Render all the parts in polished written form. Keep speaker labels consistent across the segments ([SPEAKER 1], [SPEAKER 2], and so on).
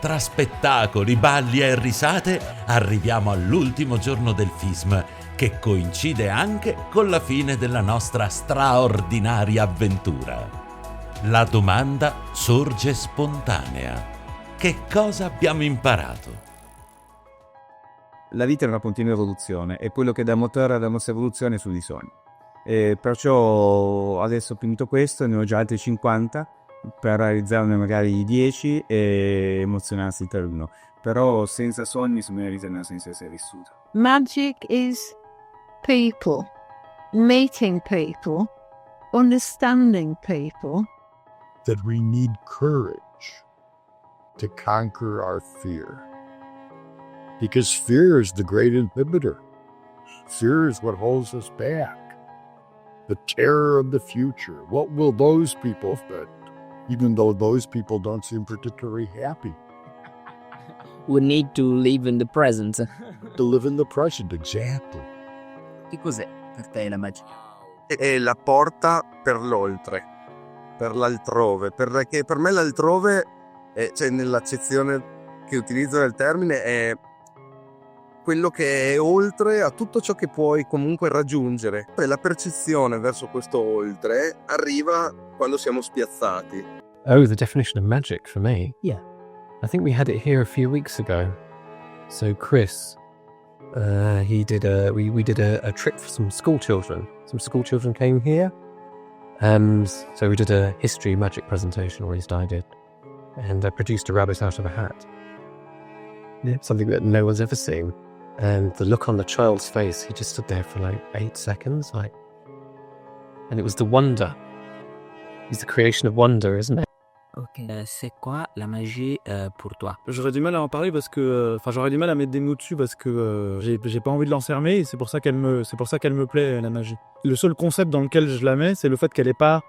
[SPEAKER 1] Tra spettacoli, balli e risate arriviamo all'ultimo giorno del FISM, che coincide anche con la fine della nostra straordinaria avventura. La domanda sorge spontanea. Che cosa abbiamo imparato?
[SPEAKER 2] La vita è una continua evoluzione e quello che dà motore alla nostra evoluzione sono i sogni. E perciò adesso ho finito questo, ne ho già altri 50 per realizzarne magari 10 e emozionarsi per uno. Però senza sogni secondo me la vita non ha senso essere vissuta.
[SPEAKER 3] Magic is people, meeting people, understanding people.
[SPEAKER 4] That we need courage to conquer our fear. Because fear is the great inhibitor. Fear is what holds us back. The terror of the future. What will those people think? Even though those people don't seem particularly happy.
[SPEAKER 5] We need to live in the present.
[SPEAKER 4] To live in the present, exactly.
[SPEAKER 5] Che cos'è per te la magia?
[SPEAKER 6] È la porta per l'oltre, per l'altrove, perché per me l'altrove, cioè nell'accezione che utilizzo del termine, è quello che è oltre a tutto ciò che puoi comunque raggiungere. E la percezione verso questo oltre arriva quando siamo spiazzati.
[SPEAKER 7] Oh, the definition of magic for me?
[SPEAKER 5] Yeah.
[SPEAKER 7] I think we had it here a few weeks ago. So Chris, we did a trip for some school children. Some school children came here. And so we did a history magic presentation, or at least I did. And I produced a rabbit out of a hat. Yeah. Something that no one's ever seen. And the look on the child's face, he just stood there for like 8 seconds, and it was the wonder. It's the creation of wonder, isn't it?
[SPEAKER 5] Ok, c'est quoi la magie pour toi?
[SPEAKER 8] J'aurais du mal à en parler parce que, j'aurais du mal à mettre des mots dessus parce que j'ai pas envie de l'enfermer et c'est pour ça qu'elle me plaît, la magie. Le seul concept dans lequel je la mets, c'est le fait qu'elle est pas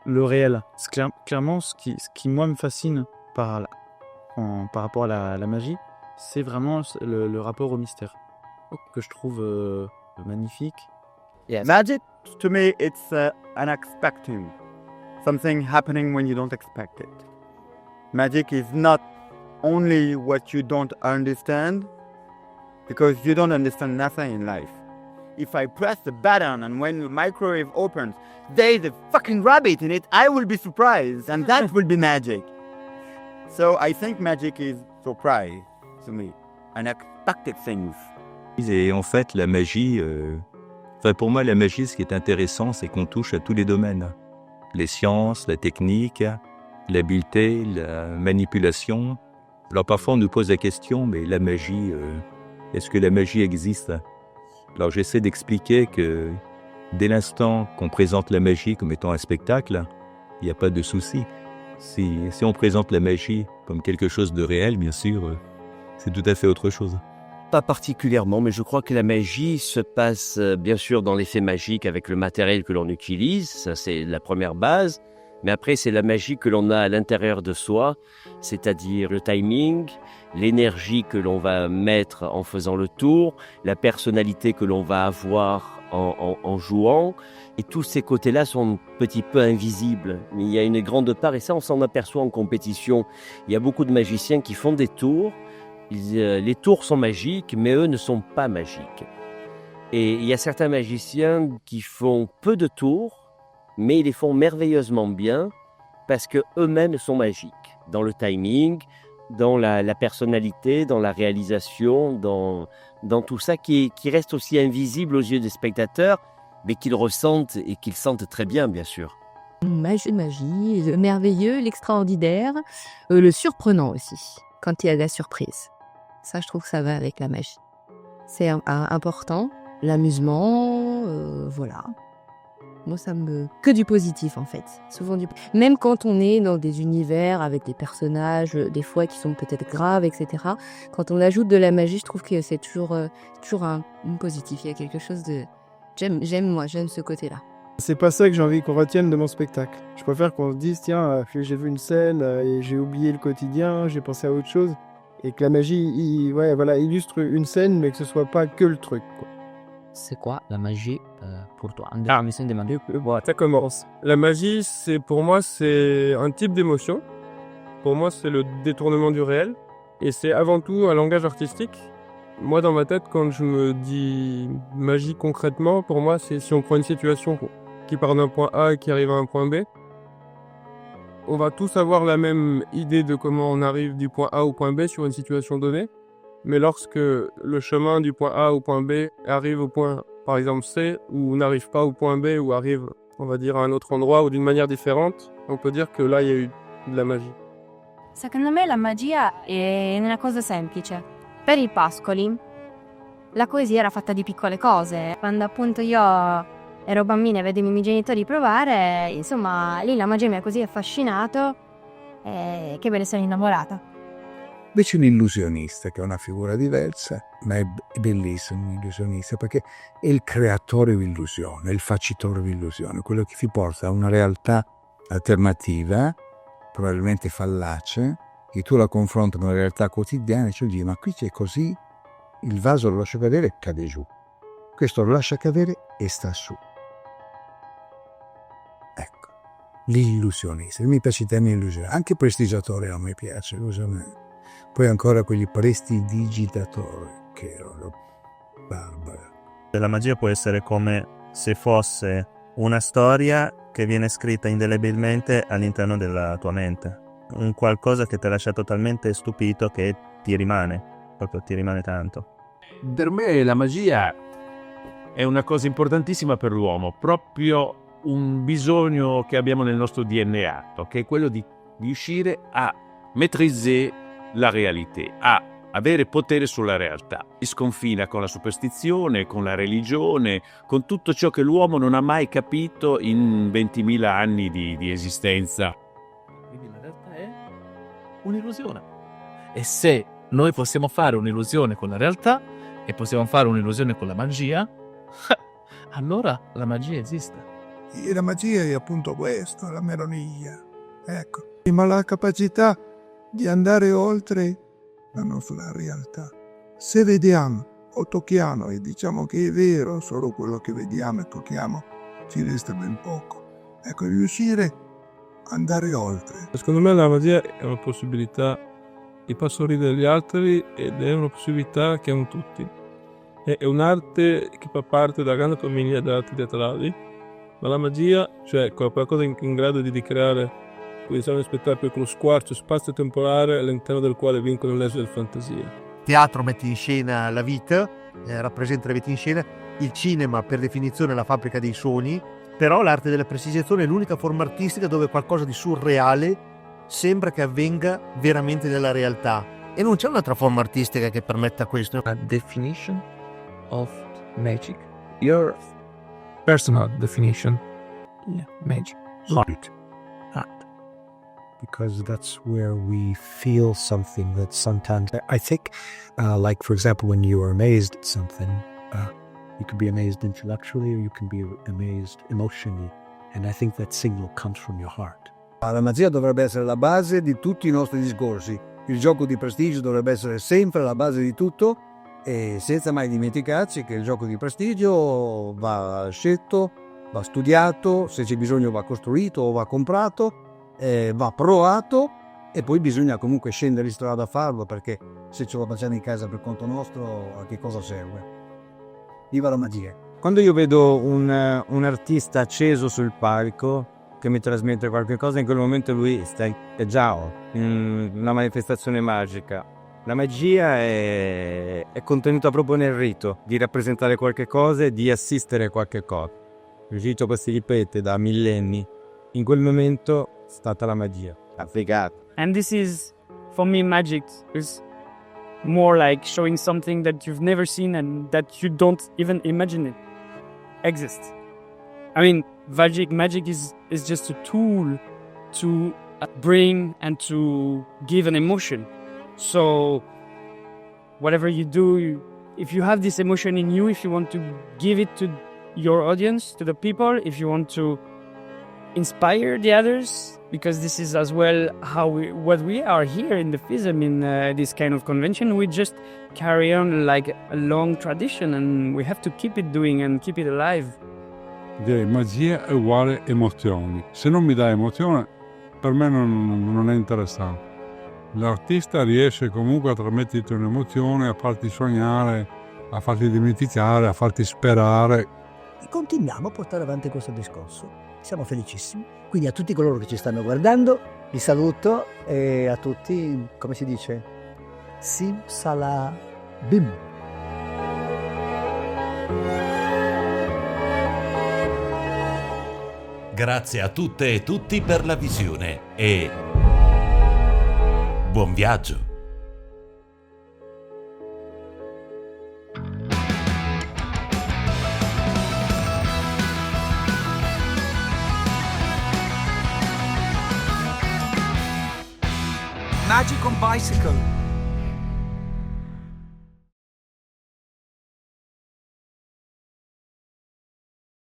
[SPEAKER 8] le réel. C'est clairement ce qui moi me fascine par rapport à la magie, c'est vraiment le rapport au mystère que je trouve magnifique.
[SPEAKER 5] Yes.
[SPEAKER 9] Magic, to me, it's unexpected. Something happening when you don't expect it. Magic is not only what you don't understand, because you don't understand nothing in life. If I press the button and when the microwave opens, there's a fucking rabbit in it, I will be surprised, and that will be magic. So I think magic is surprise to me, unexpected things.
[SPEAKER 10] Et en fait, la magie, pour moi, la magie, ce qui est intéressant, c'est qu'on touche à tous les domaines. Les sciences, la technique, l'habileté, la manipulation. Alors parfois, on nous pose la question, mais la magie, est-ce que la magie existe? Alors j'essaie d'expliquer que dès l'instant qu'on présente la magie comme étant un spectacle, il n'y a pas de souci. Si on présente la magie comme quelque chose de réel, bien sûr, c'est tout à fait autre chose.
[SPEAKER 11] Pas particulièrement, mais je crois que la magie se passe bien sûr dans l'effet magique avec le matériel que l'on utilise, ça c'est la première base, mais après c'est la magie que l'on a à l'intérieur de soi, c'est-à-dire le timing, l'énergie que l'on va mettre en faisant le tour, la personnalité que l'on va avoir en jouant, et tous ces côtés-là sont un petit peu invisibles, mais il y a une grande part, et ça on s'en aperçoit en compétition, il y a beaucoup de magiciens qui font des tours. Les tours sont magiques, mais eux ne sont pas magiques. Et il y a certains magiciens qui font peu de tours, mais ils les font merveilleusement bien parce qu'eux-mêmes sont magiques. Dans le timing, dans la personnalité, dans la réalisation, dans tout ça qui reste aussi invisible aux yeux des spectateurs, mais qu'ils ressentent et qu'ils sentent très bien, bien sûr.
[SPEAKER 12] Magie, le merveilleux, l'extraordinaire, le surprenant aussi, quand il y a de la surprise. Ça, je trouve que ça va avec la magie. C'est important, l'amusement, voilà. Moi, que du positif, en fait. Souvent Même quand on est dans des univers avec des personnages, des fois, qui sont peut-être graves, etc. Quand on ajoute de la magie, je trouve que c'est toujours un positif. Il y a quelque chose de... J'aime ce côté-là.
[SPEAKER 8] C'est pas ça que j'ai envie qu'on retienne de mon spectacle. Je préfère qu'on se dise, tiens, j'ai vu une scène et j'ai oublié le quotidien, j'ai pensé à autre chose. Et que la magie, illustre une scène, mais que ce soit pas que le truc, quoi.
[SPEAKER 5] C'est quoi la magie pour toi?
[SPEAKER 8] Ça commence. La magie, pour moi, c'est un type d'émotion. Pour moi, c'est le détournement du réel.
[SPEAKER 13] Et c'est avant tout un langage artistique. Moi, dans ma tête, quand je me dis magie concrètement, pour moi, c'est si on prend une situation qui part d'un point A et qui arrive à un point B, on va tous avoir la même idée de comment on arrive du point A au point B sur une situation donnée. Mais lorsque le chemin du point A au point B arrive au point, par exemple, C, ou n'arrive pas au point B, ou arrive, on va dire, à un autre endroit ou d'une manière différente, on peut dire que là, il y a eu de la magie.
[SPEAKER 14] Secondo me la magia è una cosa semplice. Per i Pascoli la poesia era fatta di piccole cose. Quando appunto io ero bambina e vedevo i miei genitori provare, insomma, lì la magia mi ha così affascinato che me ne sono innamorata.
[SPEAKER 15] Invece un illusionista, che è una figura diversa, ma è bellissimo un illusionista, perché è il creatore di illusione, il facitore di illusione, quello che ti porta a una realtà alternativa, probabilmente fallace, e tu la confronti con la realtà quotidiana e ci dici, ma qui c'è così, il vaso lo lascia cadere e cade giù. Questo lo lascia cadere e sta su. Ecco, l'illusionista. Mi piace il termine illusionista, anche prestigiatore non mi piace, illusionista. Poi ancora quegli prestidigitatori che erano barbari.
[SPEAKER 16] La magia può essere come se fosse una storia che viene scritta indelebilmente all'interno della tua mente. Un qualcosa che ti lascia totalmente stupito, che ti rimane, proprio ti rimane tanto.
[SPEAKER 17] Per me la magia è una cosa importantissima per l'uomo, proprio un bisogno che abbiamo nel nostro DNA, che è quello di riuscire a maîtriser la realtà, a avere potere sulla realtà. Si sconfina con la superstizione, con la religione, con tutto ciò che l'uomo non ha mai capito in 20.000 anni di esistenza.
[SPEAKER 18] Quindi la realtà è un'illusione. E se noi possiamo fare un'illusione con la realtà e possiamo fare un'illusione con la magia, allora la magia esiste.
[SPEAKER 15] E la magia è appunto questo, la meraviglia. Ecco. Ma la capacità di andare oltre la nostra realtà. Se vediamo o tocchiamo e diciamo che è vero solo quello che vediamo e tocchiamo, ci resta ben poco. Ecco, riuscire ad andare oltre.
[SPEAKER 13] Secondo me la magia è una possibilità di far sorridere gli altri ed è una possibilità che hanno tutti. È un'arte che fa parte della grande famiglia delle arti teatrali, ma la magia, cioè qualcosa in grado di ricreare un spettacolo con lo squarcio spazio-temporale all'interno del quale vincono le leggi del fantasia.
[SPEAKER 19] Il teatro mette in scena la vita, rappresenta la vita in scena, il cinema per definizione è la fabbrica dei sogni, però l'arte della prestigiazione è l'unica forma artistica dove qualcosa di surreale sembra che avvenga veramente nella realtà. E non c'è un'altra forma artistica che permetta questo.
[SPEAKER 7] A definition of magic. Your personal definition. Yeah, magic.
[SPEAKER 15] Art. Because that's where we feel something that sometimes I think, like for example, when you are amazed at something, you can be amazed intellectually or you can be amazed emotionally, and I think that signal comes from your heart.
[SPEAKER 2] La magia dovrebbe essere la base di tutti i nostri discorsi. Il gioco di prestigio dovrebbe essere sempre la base di tutto, e senza mai dimenticarci che il gioco di prestigio va scelto, va studiato, se c'è bisogno va costruito o va comprato. Va provato e poi bisogna comunque scendere in strada a farlo, perché se ce lo facciamo in casa per conto nostro a che cosa serve? Viva la magia!
[SPEAKER 20] Quando io vedo un artista acceso sul palco che mi trasmette qualche cosa, in quel momento lui è già una manifestazione magica. La magia è contenuta proprio nel rito di rappresentare qualche cosa e di assistere a qualche cosa. Il rito che si ripete da millenni, in quel momento è stata la magia.
[SPEAKER 21] And this is, for me, magic is more like showing something that you've never seen and that you don't even imagine it exists. I mean, magic is just a tool to bring and to give an emotion. So whatever you do, if you have this emotion in you, if you want to give it to your audience, to the people, if you want to inspire the others, because this is as well what we are here in the FISM, in this kind of convention. We just carry on like a long tradition and we have to keep it doing and keep it alive.
[SPEAKER 22] Magia è uguale emozioni. Se non mi dà emozione, per me non è interessante. l'artista riesce comunque a trasmetterti un'emozione, a farti sognare, a farti dimenticare, a farti sperare.
[SPEAKER 1] E continuiamo a portare avanti questo discorso. Siamo felicissimi. Quindi a tutti coloro che ci stanno guardando, vi saluto e a tutti, come si dice? Sim Salah Bim.
[SPEAKER 3] Grazie a tutte e tutti per la visione e buon viaggio!
[SPEAKER 23] Magic on Bicycle.